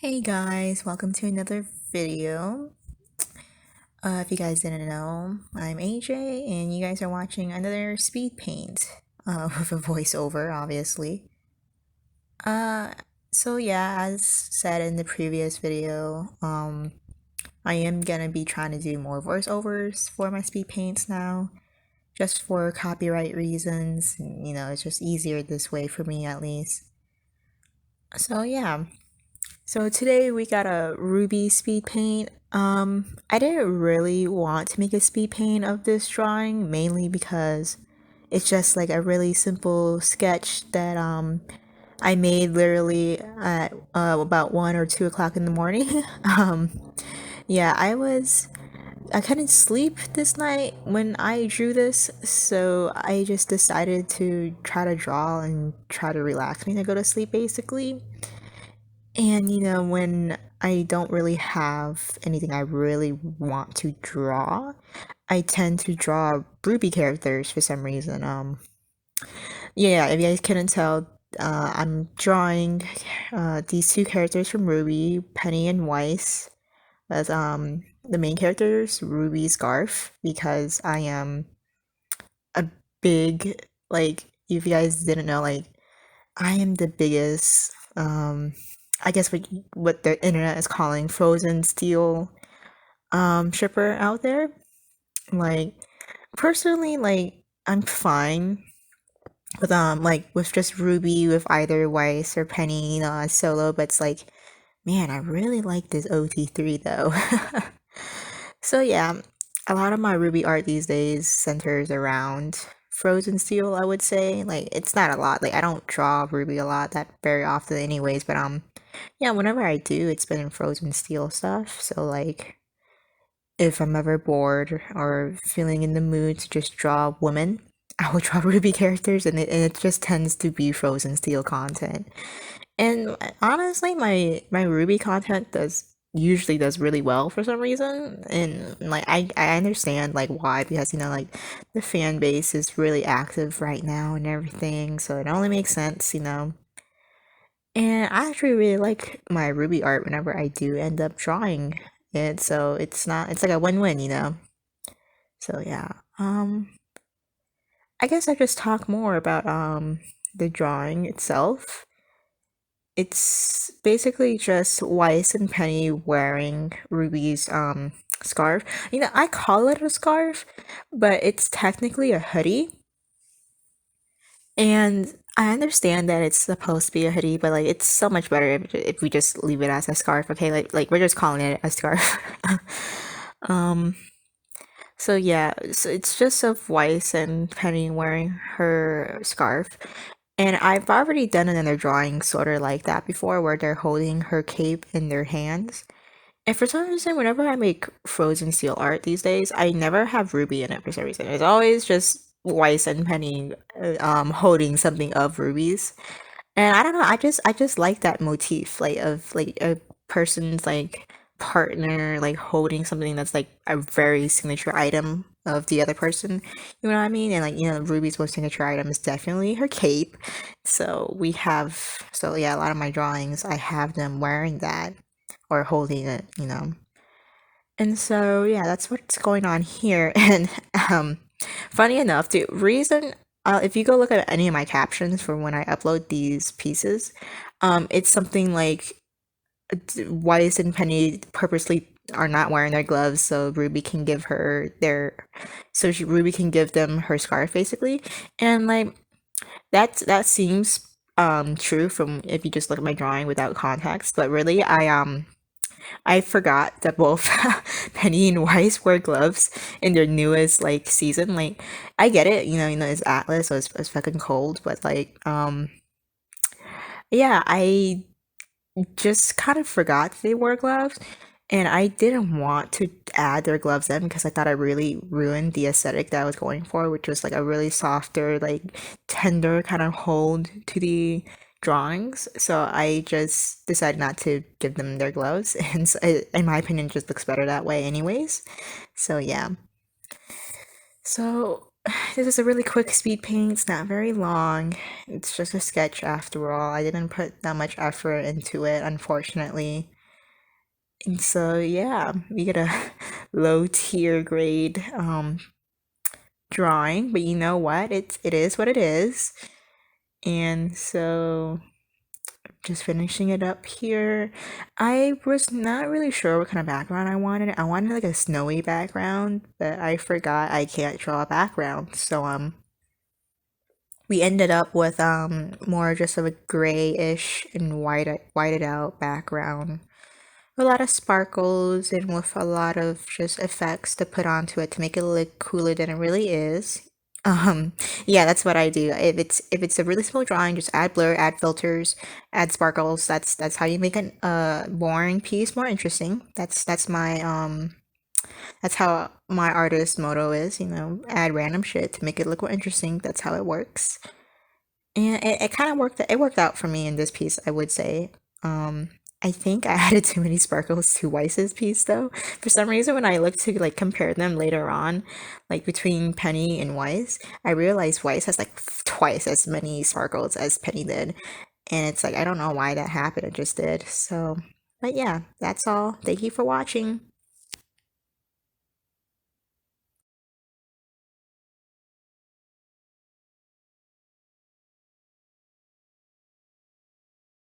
Hey guys, welcome to another video. If you guys didn't know, I'm AJ and you guys are watching another speed paint with a voiceover, obviously. Uh, so yeah, as said in the previous video, I am gonna be trying to do more voiceovers for my speed paints now, just for copyright reasons. It's just easier this way for me at least. So yeah. So today we got a RWBY speed paint. I didn't really want to make a speed paint of this drawing, mainly because it's just like a really simple sketch that I made literally at about 1 or 2 o'clock in the morning. Yeah, I couldn't sleep this night when I drew this, so I just decided to try to draw and try to relax me to go to sleep basically. And when I don't really have anything I really want to draw, I tend to draw RWBY characters for some reason. Yeah, if you guys couldn't tell, I'm drawing these two characters from RWBY, Penny and Weiss, as the main characters, RWBY Scarf, because I am a big, like, if you guys didn't know, like, I am the biggest, I guess what the internet is calling Frozen steel shipper out there. Like, personally, like, I'm fine with with just RWBY with either Weiss or Penny, as solo, but it's like, man, I really like this OT3 though. So yeah, a lot of my RWBY art these days centers around Frozen steel, I would say. Like, it's not a lot. Like, I don't draw RWBY a lot that very often anyways, but yeah, whenever I do, it's been in Frozen steel stuff. So like, if I'm ever bored or feeling in the mood to just draw women, I will draw RWBY characters, and it just tends to be Frozen steel content. And honestly, my RWBY content does really well for some reason, and like I understand like why, because like the fan base is really active right now and everything, so it only makes sense. And I actually really like my RWBY art whenever I do end up drawing it, so it's like a win-win. So yeah. I guess I just talk more about the drawing itself. It's basically just Weiss and Penny wearing RWBY's scarf. I call it a scarf, but it's technically a hoodie. And I understand that it's supposed to be a hoodie, but like it's so much better if we just leave it as a scarf, okay? Like we're just calling it a scarf. um so yeah, so it's just of Weiss and Penny wearing her scarf. And I've already done another drawing sort of like that before, where they're holding her cape in their hands. And for some reason, whenever I make Frozen steel art these days, I never have RWBY in it for some reason. It's always just Weiss and Penny holding something of Ruby's. And I don't know, I just like that motif, like of like a person's like partner like holding something that's like a very signature item of the other person. You know what I mean? And like, Ruby's most signature item is definitely her cape. So yeah, a lot of my drawings I have them wearing that or holding it. And so yeah, that's what's going on here. And funny enough, the reason if you go look at any of my captions for when I upload these pieces, it's something like Weiss and Penny purposely are not wearing their gloves so RWBY can give her RWBY can give them her scarf basically. And like that seems true from if you just look at my drawing without context, but really I forgot that both Penny and Weiss wear gloves in their newest like season. Like, I get it, it's Atlas, so it's fucking cold, but like, yeah, I just kind of forgot they wore gloves, and I didn't want to add their gloves in because I thought I really ruined the aesthetic that I was going for, which was like a really softer, like tender kind of hold to the drawings. So I just decided not to give them their gloves, and so in my opinion, it just looks better that way, anyways. So yeah. So This is a really quick speed paint. It's not very long. It's just a sketch after all. I didn't put that much effort into it, unfortunately. And so yeah, we get a low tier grade drawing, but you know what? It is what it is. And so just finishing it up here. I was not really sure what kind of background I wanted. I wanted like a snowy background, but I forgot I can't draw a background. So we ended up with more just of a grayish and whited out background. A lot of sparkles and with a lot of just effects to put onto it to make it look cooler than it really is. Yeah, that's what I do. If it's a really simple drawing, just add blur, add filters, add sparkles. That's how you make a boring piece more interesting. That's how my artist motto is, add random shit to make it look more interesting. That's how it works. And it kind of worked out for me in this piece, I would say. I think I added too many sparkles to Weiss's piece though. For some reason, when I looked to like compare them later on, like between Penny and Weiss, I realized Weiss has like twice as many sparkles as Penny did. And it's like, I don't know why that happened, it just did. So, but yeah, that's all. Thank you for watching.